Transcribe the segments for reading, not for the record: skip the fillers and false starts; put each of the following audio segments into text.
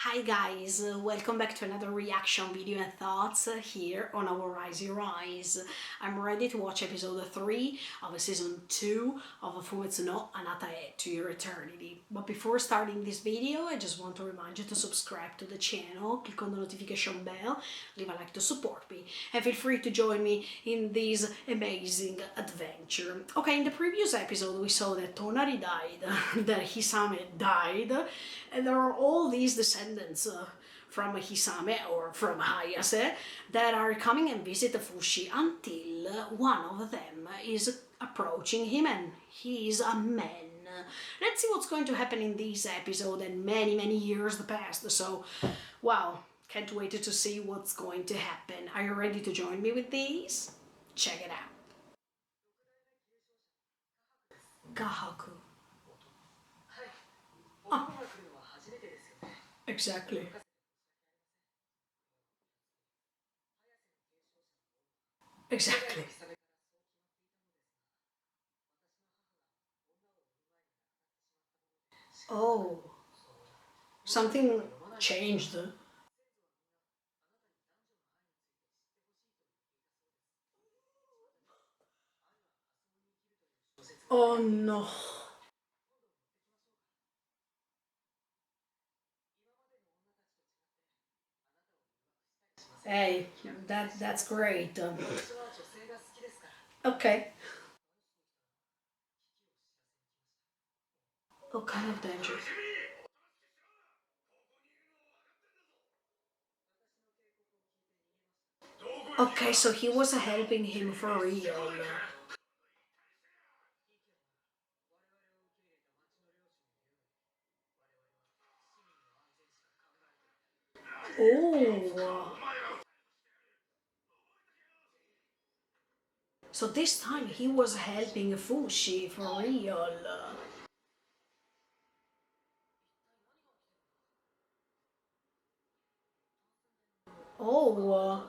Hi guys, welcome back to another reaction video and thoughts here on our Rise Your Rise. I'm ready to watch episode 3 of season 2 of Fumetsu no Anata-e to Your Eternity. But before starting this video, I just want to remind you to subscribe to the channel, click on the notification bell, leave a like to support me, and feel free to join me in this amazing adventure. Okay, in the previous episode we saw that Tonari died, that Hisame died, and there are all these descendants from Hisame or from Hayase that are coming and visit Fushi until one of them is approaching him and he is a man. Let's see what's going to happen in this episode and many years past. So, wow, can't wait to see what's going to happen. Are you ready to join me with these? Check it out. Gahaku. Ah, exactly. Exactly. Oh, something changed. Oh no. Hey, that's great. Okay. What kind of danger? Okay, so he was helping him for real. Oh. So this time he was helping Fushi for real. Oh.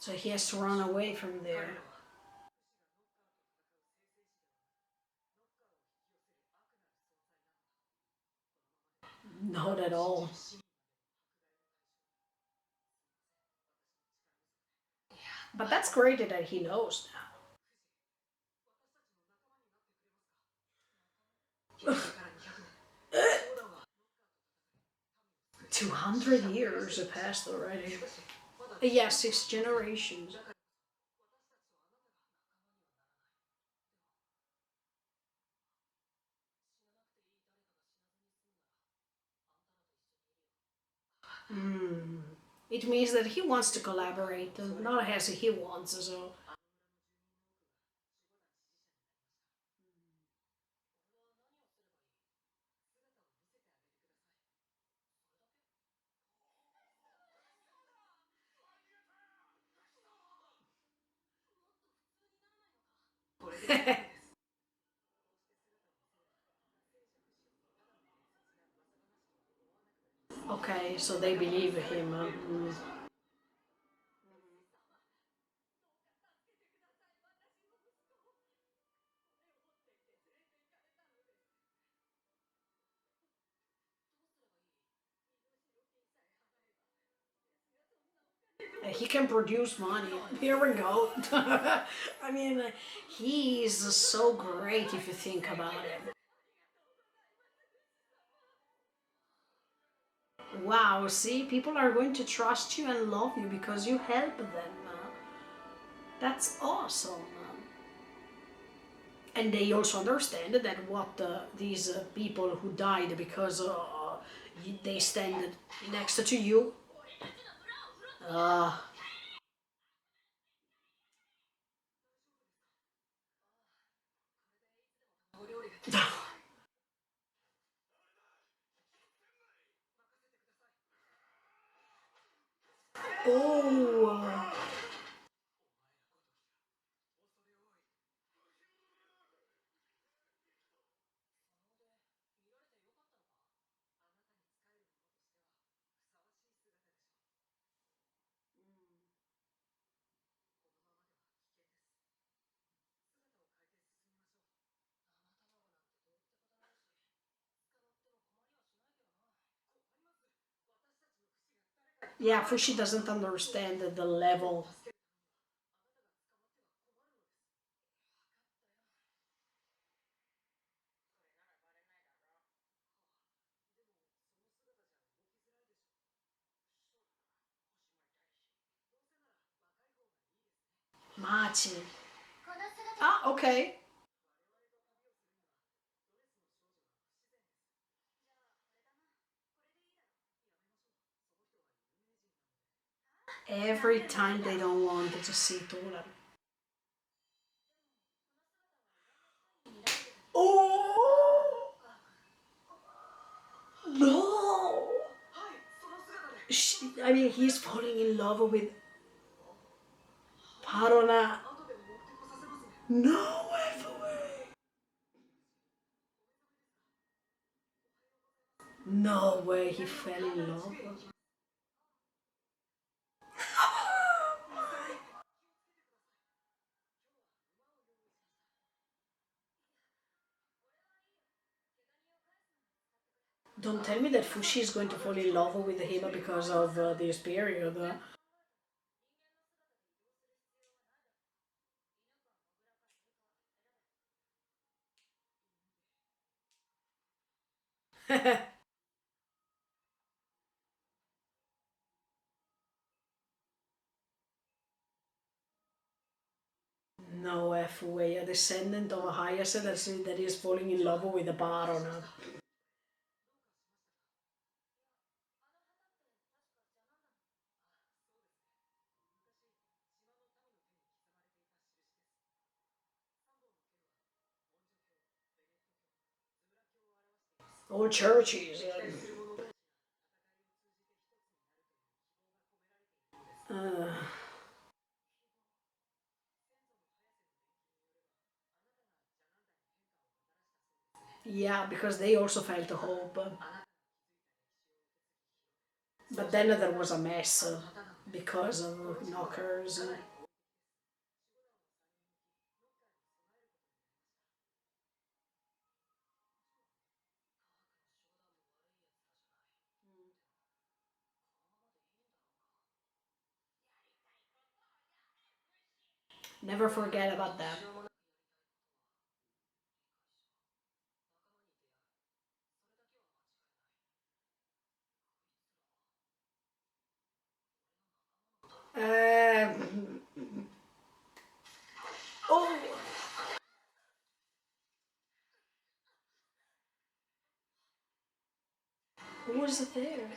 So he has to run away from there. Not at all. But that's great that he knows now. 200 years have passed already. Yeah, 6 generations. Hmm. It means that he wants to collaborate, not as he wants, so. Okay, so they believe him. He can produce money. Here we go. I mean, he's so great if you think about it. Wow, see, people are going to trust you and love you because you help them. That's awesome. And they also understand that what these people who died because they stand next to you. Uh, oh, Yeah, Fushi doesn't understand the level. Machi. Ah, okay. Every time they don't want to see Tora. Oh no! I mean, he's falling in love with Parona. No way! No way he fell in love. Don't tell me that Fushi is going to fall in love with him because of this period. No F way, a descendant of a Hayase that is falling in love with a Baron. All churches. Uh, yeah, because they also felt hope. But then there was a mess because of knockers. Never forget about that. Um, oh, who was there?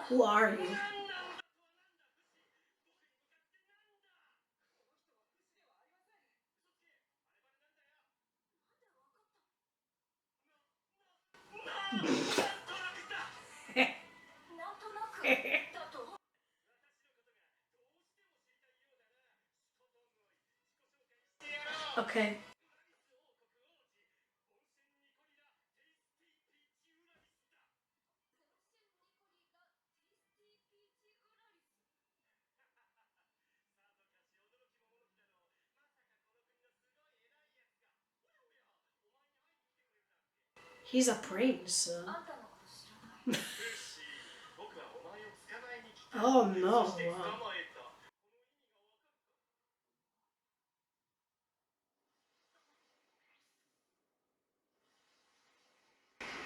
Who are you? Okay. He's a prince. Oh no.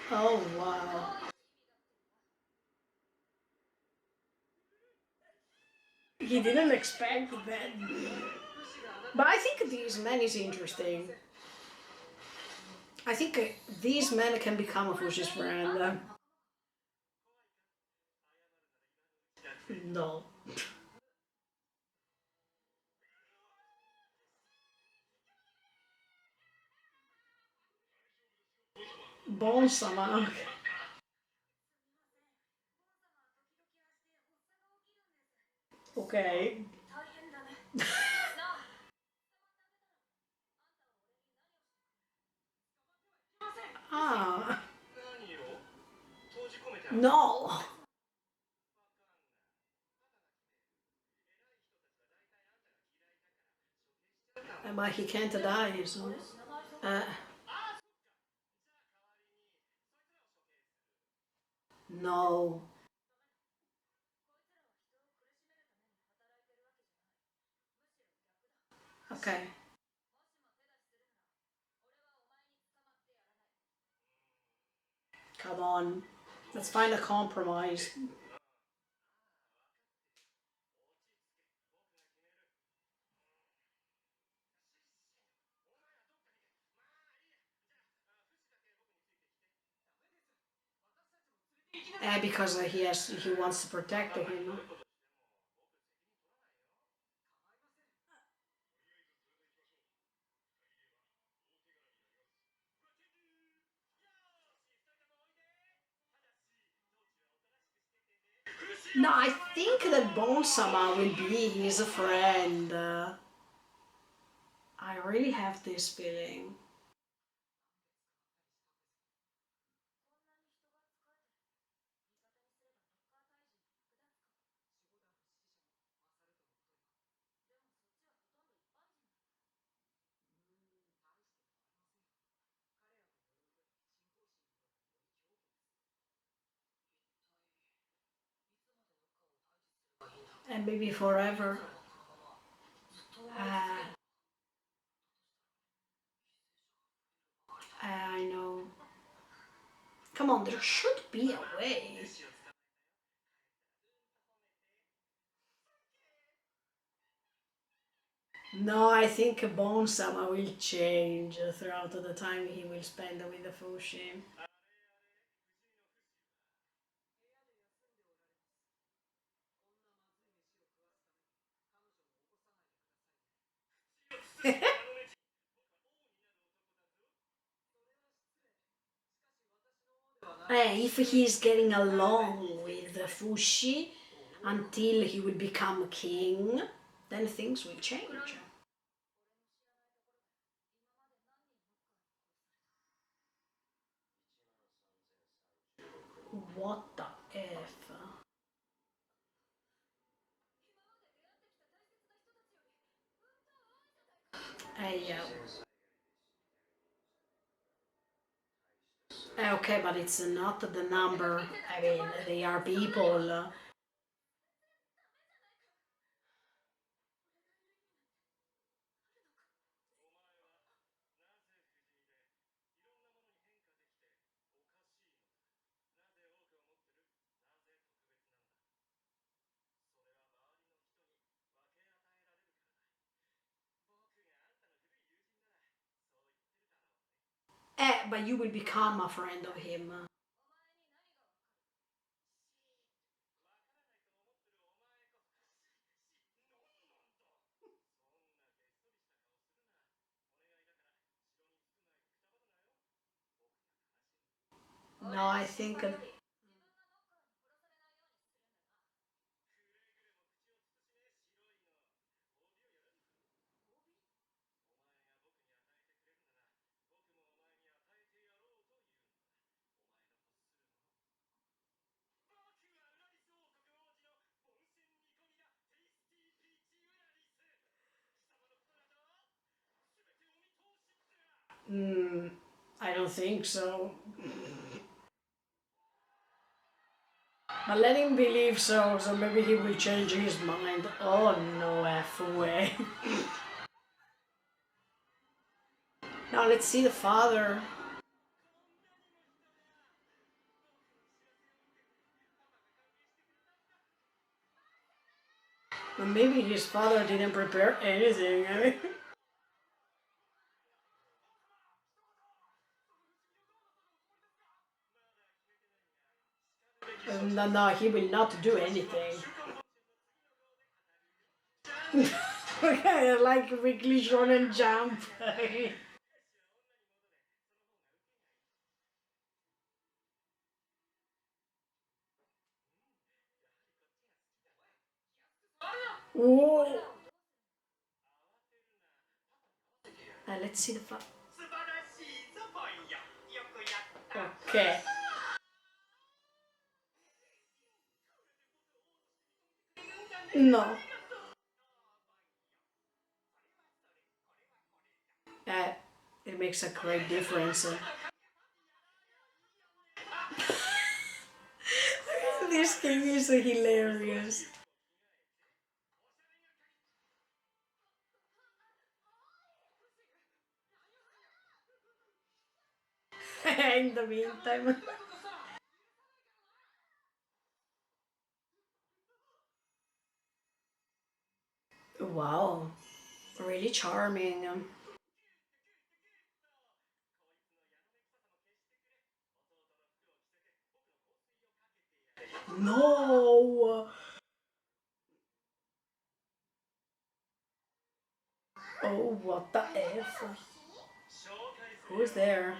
Oh wow. He didn't expect that. But I think this man is interesting. I think these men can become a Fushi's friend. No. Bon-sama. Okay. Ah. No. but he can't die, so... Uh, no. Okay. Come on. Let's find a compromise. Because he wants to protect him. No, I think that Bonsama will be his friend. I really have this feeling. And maybe forever. Uh, I know. Come on, there should be a way. No, I think Bonsama will change throughout the time he will spend with the Fushim. If he's getting along with the Fushi until he will become king, then things will change. What the F? Yeah. Okay, but it's not the number. I mean, they are people. But you will become a friend of him. No, I think. Mm, I don't think so. But let him believe so, so maybe he will change his mind. Oh no, F way. Now let's see the father. But maybe his father didn't prepare anything. No, no, he will not do anything. Okay, like Weekly Shonen Jump. Whoa. Let's see the father. Okay. No. like makes a great difference. This king is hilarious. In the meantime. Wow, really charming. No! Oh, what the F? Who's there?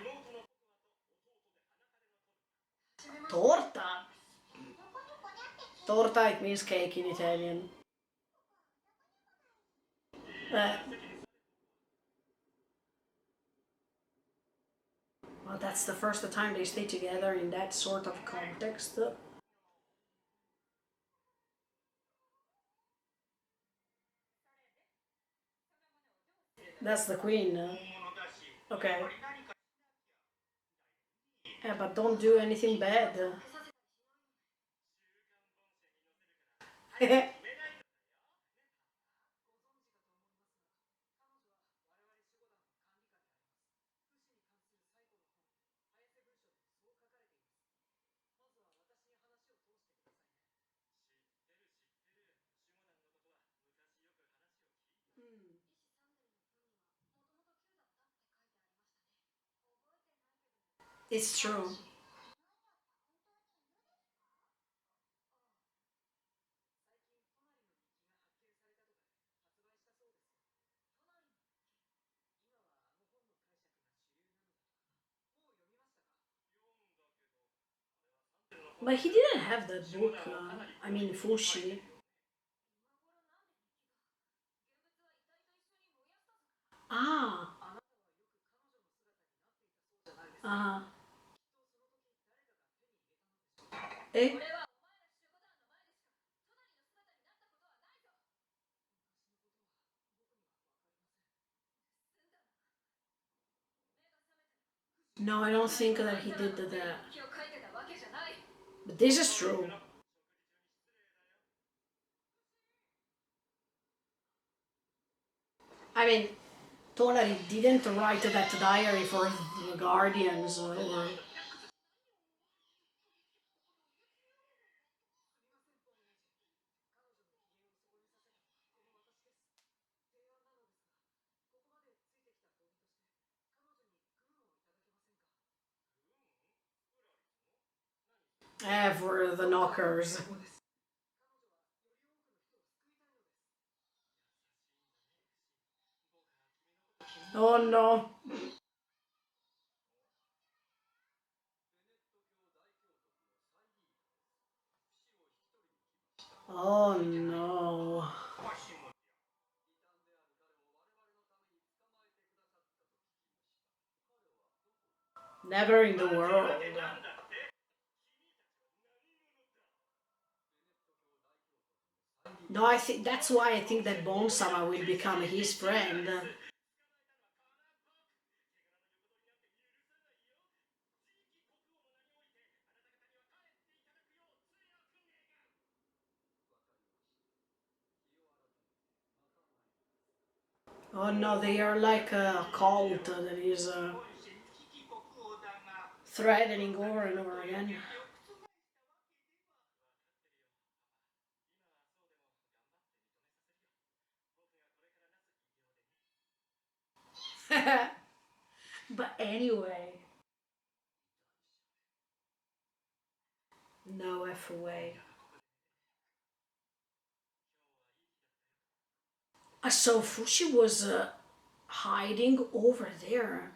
Torta! Torta, it means cake in Italian. Uh, well, that's the first time they stay together in that sort of context. That's the queen. Okay. Yeah, but don't do anything bad. It's true. But he didn't have that book. I mean, Fushi. Ah. Uh, eh? No, I don't think that he did that. But this is true. I mean, Tonari didn't write that diary for the Guardians or. For the knockers. Oh no. Oh no. Never in the world. No, I think that's why I think that Bonsama will become his friend. Oh no, they are like a cult that is threatening over and over again. But anyway, no F way. So Fushi was hiding over there,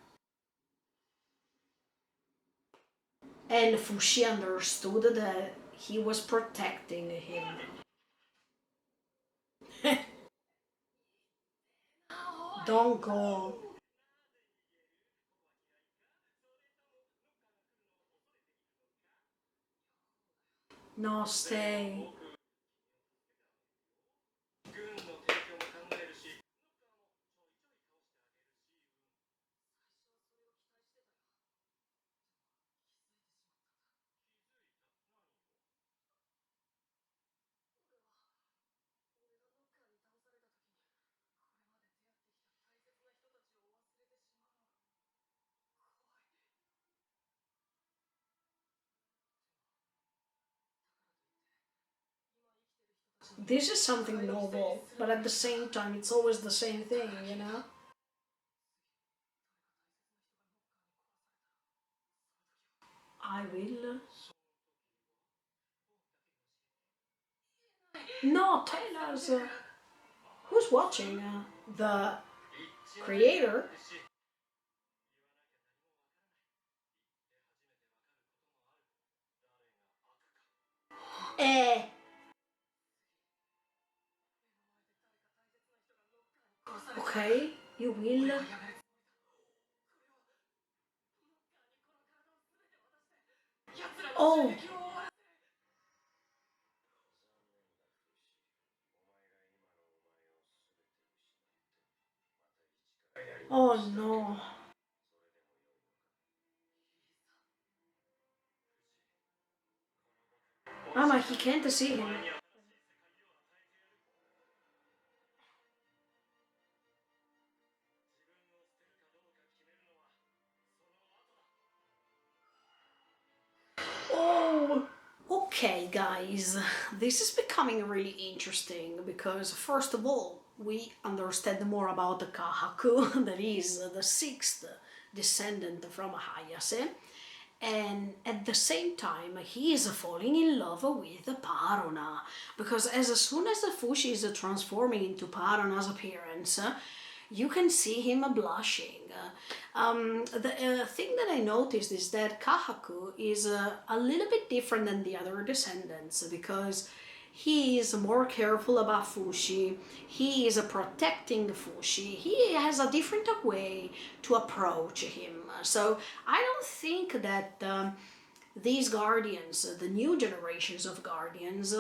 and Fushi understood that he was protecting him. Don't go. No, stay. This is something novel, but at the same time, it's always the same thing, you know? I will. No, tell us. Who's watching? The creator? Eh, okay, you will. Oh, oh no. Mama, he can't see him. Oh, okay, guys. This is becoming really interesting because, first of all, we understand more about the Kahaku, that is the sixth descendant from Hayase. And at the same time, he is falling in love with Parona because as soon as the Fushi is transforming into Parona's appearance, you can see him blushing. The thing that I noticed is that Kahaku is a little bit different than the other descendants because he is more careful about Fushi. He is protecting Fushi. He has a different way to approach him. So I don't think that these guardians, the new generations of guardians,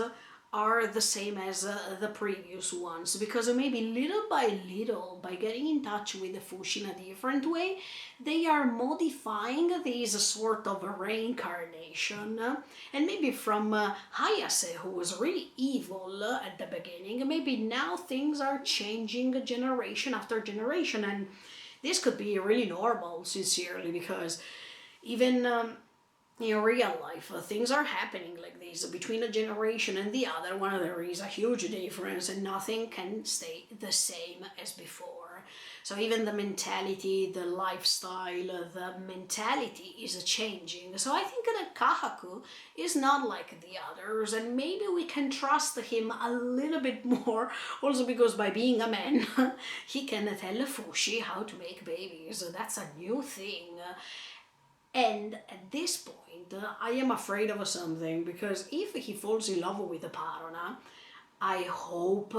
are the same as the previous ones because maybe little by little, by getting in touch with the Fushi in a different way, they are modifying this sort of reincarnation. And maybe from Hayase, who was really evil at the beginning, maybe now things are changing generation after generation, and this could be really normal, sincerely, because even in real life, things are happening like this between a generation and the other one. There is a huge difference, and nothing can stay the same as before. So even the mentality, the lifestyle, the mentality is changing. So I think that Kahaku is not like the others, and maybe we can trust him a little bit more. Also because by being a man, he can tell Fushi how to make babies. That's a new thing. And at this point, I am afraid of something because if he falls in love with the Parona, I hope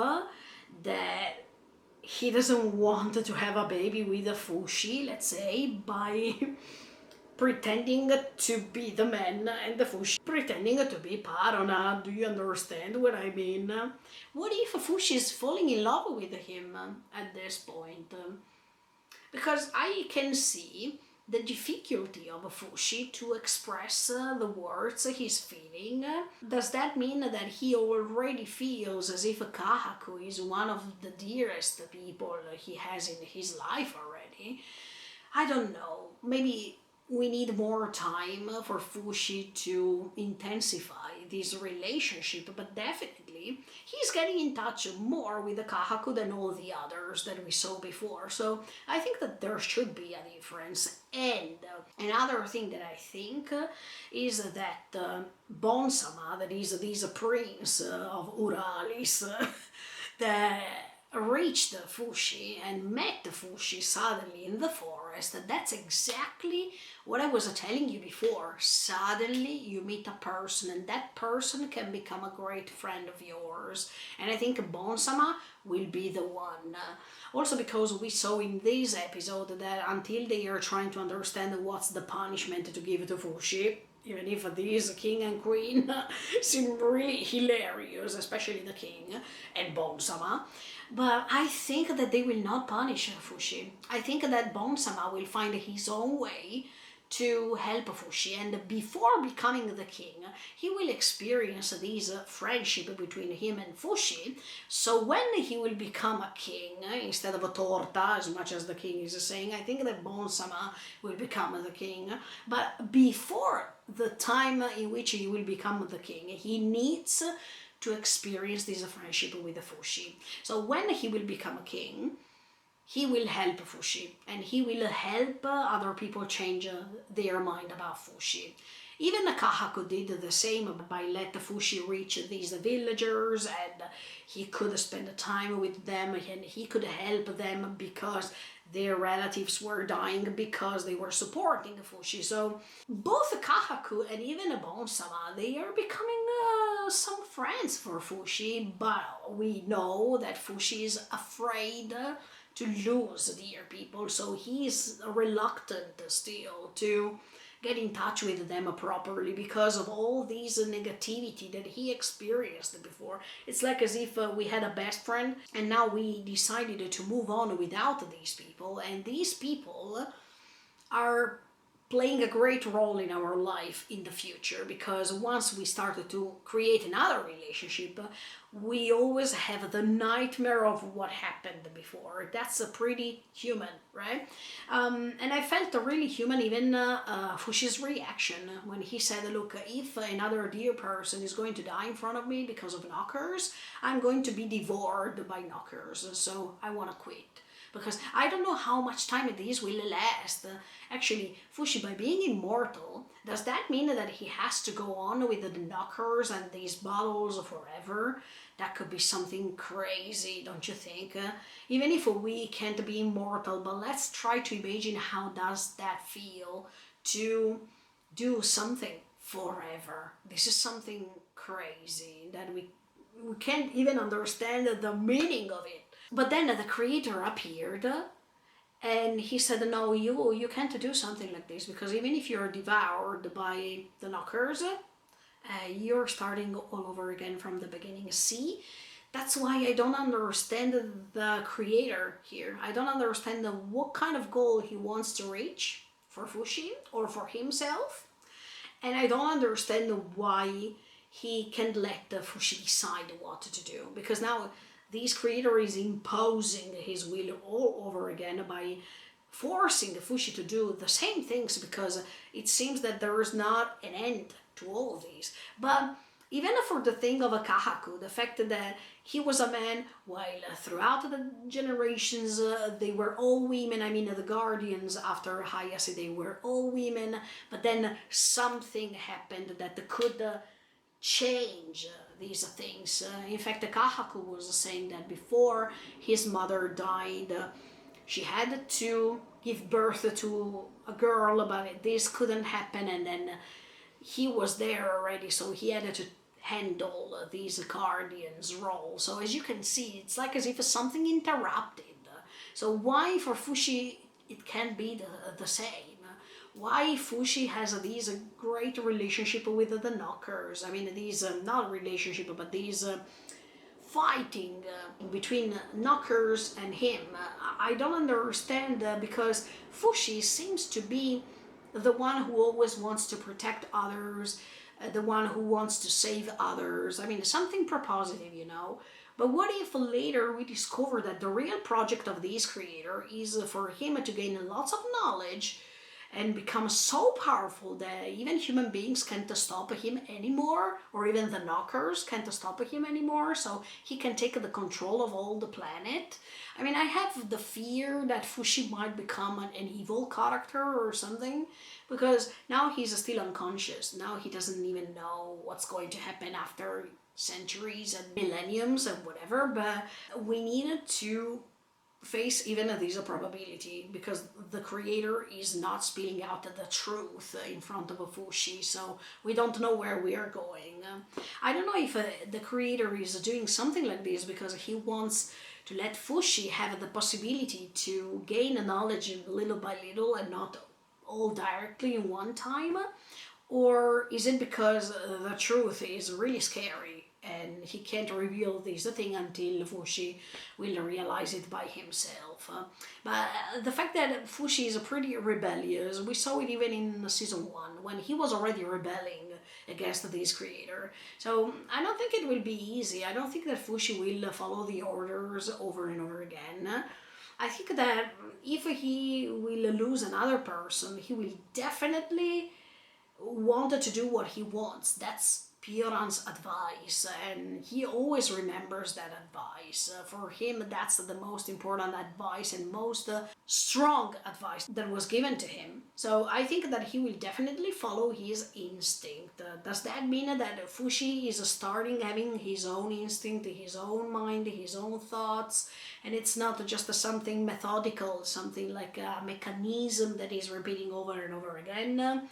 that he doesn't want to have a baby with a Fushi, let's say, by pretending to be the man and the Fushi pretending to be Parona. Do you understand what I mean? What if Fushi is falling in love with him at this point? Because I can see the difficulty of Fushi to express the words he's feeling. Does that mean that he already feels as if Kahaku is one of the dearest people he has in his life already? I don't know. Maybe we need more time for Fushi to intensify this relationship, but definitely he's getting in touch more with the Kahaku than all the others that we saw before. So I think that there should be a difference. And another thing that I think is that Bonsama, that is this prince of Uralis, that reached Fushi and met Fushi suddenly in the forest. That's exactly what I was telling you before. Suddenly you meet a person and that person can become a great friend of yours. And I think Bonsama will be the one. Also because we saw in this episode that until they are trying to understand what's the punishment to give to Fushi, even if this king and queen seem really hilarious, especially the king and Bonsama. But I think that they will not punish Fushi. I think that Bonsama will find his own way to help Fushi, and before becoming the king, he will experience this friendship between him and Fushi. So when he will become a king, instead of a torta, as much as the king is saying, I think that Bonsama will become the king. But before the time in which he will become the king, he needs to experience this friendship with the Fushi. So when he will become a king, he will help Fushi, and he will help other people change their mind about Fushi. Even Kahaku did the same by letting Fushi reach these villagers, and he could spend time with them, and he could help them because their relatives were dying because they were supporting Fushi. So both Kahaku and even Bonsama, they are becoming some friends for Fushi, but we know that Fushi is afraid to lose dear people, so he's reluctant still to get in touch with them properly because of all these negativity that he experienced before. It's like as if we had a best friend and now we decided to move on without these people, and these people are playing a great role in our life in the future, because once we started to create another relationship, we always have the nightmare of what happened before. That's a pretty human, right? And I felt really human even Fushi's reaction when he said, look, if another dear person is going to die in front of me because of knockers, I'm going to be devoured by knockers, so I want to quit. Because I don't know how much time this will last. Actually, Fushi, by being immortal, does that mean that he has to go on with the knockers and these battles forever? That could be something crazy, don't you think? Even if we can't be immortal, but let's try to imagine how does that feel to do something forever. This is something crazy that we can't even understand the meaning of it. But then the creator appeared and he said, no, you can't do something like this, because even if you're devoured by the knockers, you're starting all over again from the beginning. See, that's why I don't understand the creator here. I don't understand what kind of goal he wants to reach for Fushi or for himself. And I don't understand why he can't let the Fushi decide what to do, because now this creator is imposing his will all over again by forcing Fushi to do the same things, because it seems that there is not an end to all of these. But even for the thing of a Kahaku, the fact that he was a man while throughout the generations they were all women. I mean, the guardians after Hayase, they were all women, but then something happened that could change these things. In fact, Kahaku was saying that before his mother died, she had to give birth to a girl, but this couldn't happen, and then he was there already, so he had to handle these guardians role. So as you can see, it's like as if something interrupted. So why for Fushi it can't be the same? Why Fushi has these great relationship with the knockers? I mean, these not relationship, but these fighting between knockers and him. I don't understand, because Fushi seems to be the one who always wants to protect others, the one who wants to save others. I mean, something propositive, you know. But what if later we discover that the real project of this creator is for him to gain lots of knowledge and become so powerful that even human beings can't stop him anymore, or even the knockers can't stop him anymore, so he can take the control of all the planet? I mean, I have the fear that Fushi might become an evil character or something, because now he's still unconscious. Now he doesn't even know what's going to happen after centuries and millenniums and whatever, but we needed to face even this probability, because the creator is not spilling out the truth in front of a Fushi, so we don't know where we are going. I don't know if the creator is doing something like this because he wants to let Fushi have the possibility to gain knowledge little by little and not all directly in one time, or is it because the truth is really scary and he can't reveal this thing until Fushi will realize it by himself. But the fact that Fushi is pretty rebellious, we saw it even in season 1, when he was already rebelling against this creator. So I don't think it will be easy. I don't think that Fushi will follow the orders over and over again. I think that if he will lose another person, he will definitely want to do what he wants. That's Pioran's advice, and he always remembers that advice. For him, that's the most important advice and most strong advice that was given to him. So I think that he will definitely follow his instinct. Does that mean that Fushi is starting having his own instinct, his own mind, his own thoughts, and it's not just something methodical, something like a mechanism that is repeating over and over again?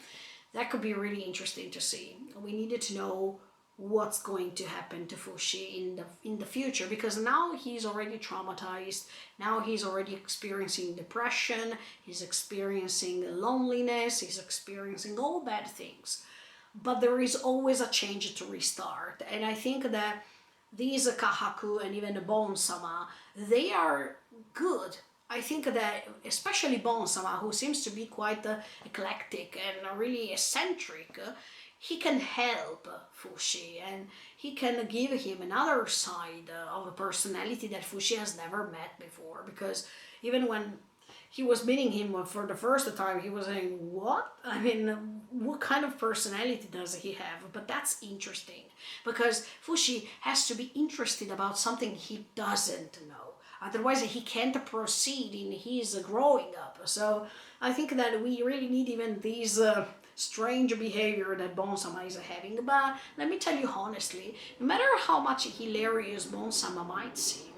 That could be really interesting to see. We needed to know what's going to happen to Fushi in the future, because now he's already traumatized. Now he's already experiencing depression. He's experiencing loneliness. He's experiencing all bad things. But there is always a change to restart, and I think that these Kahaku and even Bon-sama, they are good. I think that especially Bon-sama, who seems to be quite eclectic and really eccentric, he can help Fushi, and he can give him another side of a personality that Fushi has never met before. Because even when he was meeting him for the first time, he was saying, what? I mean, what kind of personality does he have? But that's interesting, because Fushi has to be interested about something he doesn't know. Otherwise, he can't proceed in his growing up. So I think that we really need even these strange behavior that Bon-sama is having. But let me tell you honestly, no matter how much hilarious Bon-sama might seem,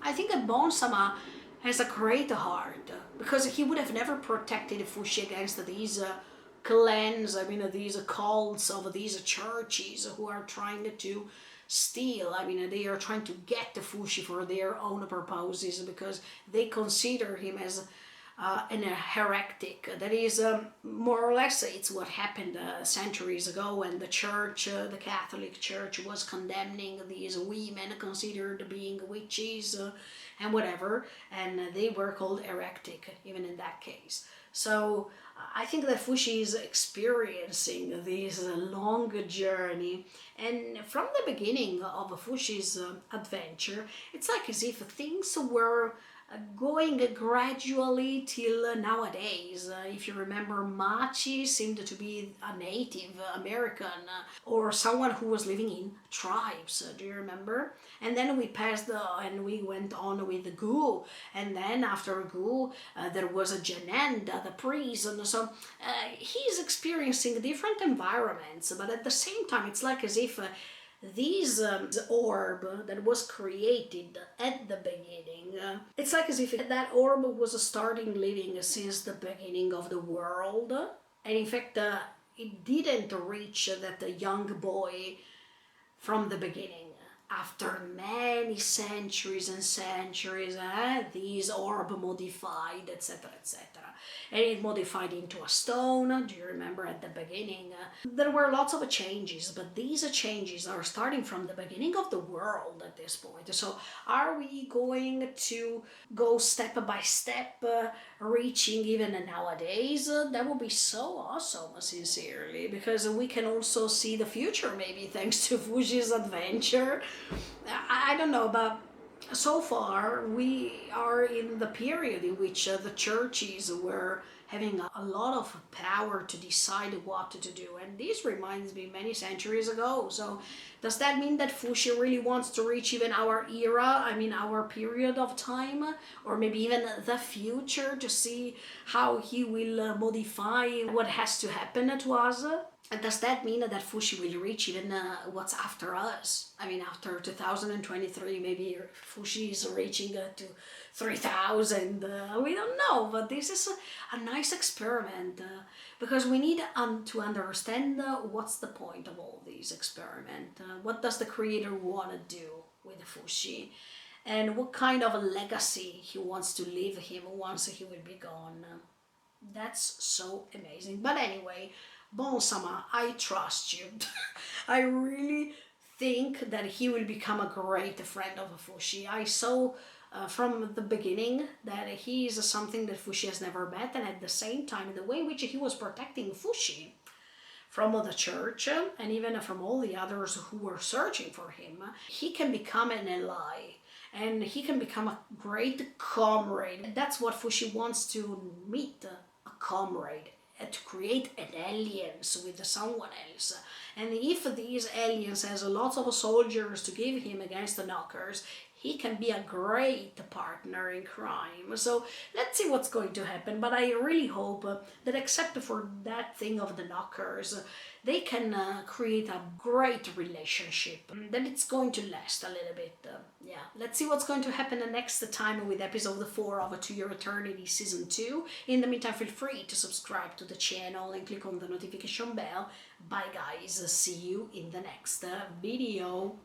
I think that Bon-sama has a great heart, because he would have never protected Fushi against these clans, I mean, these cults of these churches who are trying to steal. I mean, they are trying to get the Fushi for their own purposes, because they consider him as an heretic. That is, more or less, it's what happened centuries ago when the church, the Catholic Church, was condemning these women considered being witches and whatever, and they were called heretic, even in that case. So I think that Fushi is experiencing this long journey, and from the beginning of Fushi's adventure, it's like as if things were going gradually till nowadays. If you remember, Machi seemed to be a Native American or someone who was living in tribes. Do you remember? And then we passed and we went on with Gu, and then after Gu there was a Janenda, the prison. So he's experiencing different environments, but at the same time it's like as if this orb that was created at the beginning, it's like as if that orb was starting living since the beginning of the world, and in fact it didn't reach that young boy from the beginning. After many centuries and centuries, these orb modified, etc., etc. And it modified into a stone. Do you remember at the beginning? There were lots of changes, but these changes are starting from the beginning of the world at this point. So are we going to go step by step, reaching even nowadays? That would be so awesome, sincerely, because we can also see the future, maybe thanks to Fushi's adventure. I don't know, but so far we are in the period in which the churches were having a lot of power to decide what to do, and this reminds me many centuries ago. So does that mean that Fushi really wants to reach even our era, I mean our period of time, or maybe even the future, to see how he will modify what has to happen to us? And does that mean that Fushi will reach even what's after us? I mean, after 2023, maybe Fushi is reaching to 3000. We don't know, but this is a nice experiment, because we need to understand what's the point of all these experiments. What does the creator want to do with Fushi? And what kind of a legacy he wants to leave him once he will be gone. That's so amazing. But anyway, Bon-sama, I trust you. I really think that he will become a great friend of Fushi. I saw from the beginning that he is something that Fushi has never met, and at the same time, the way in which he was protecting Fushi from the church and even from all the others who were searching for him, he can become an ally. And he can become a great comrade. That's what Fushi wants to meet, a comrade. to create an alliance with someone else. And if these aliens has a lot of soldiers to give him against the knockers, he can be a great partner in crime. So let's see what's going to happen. But I really hope that, except for that thing of the knockers, they can create a great relationship. That it's going to last a little bit. Yeah, let's see what's going to happen the next time with episode 4 of To Your Eternity season 2. In the meantime, feel free to subscribe to the channel and click on the notification bell. Bye guys, see you in the next video.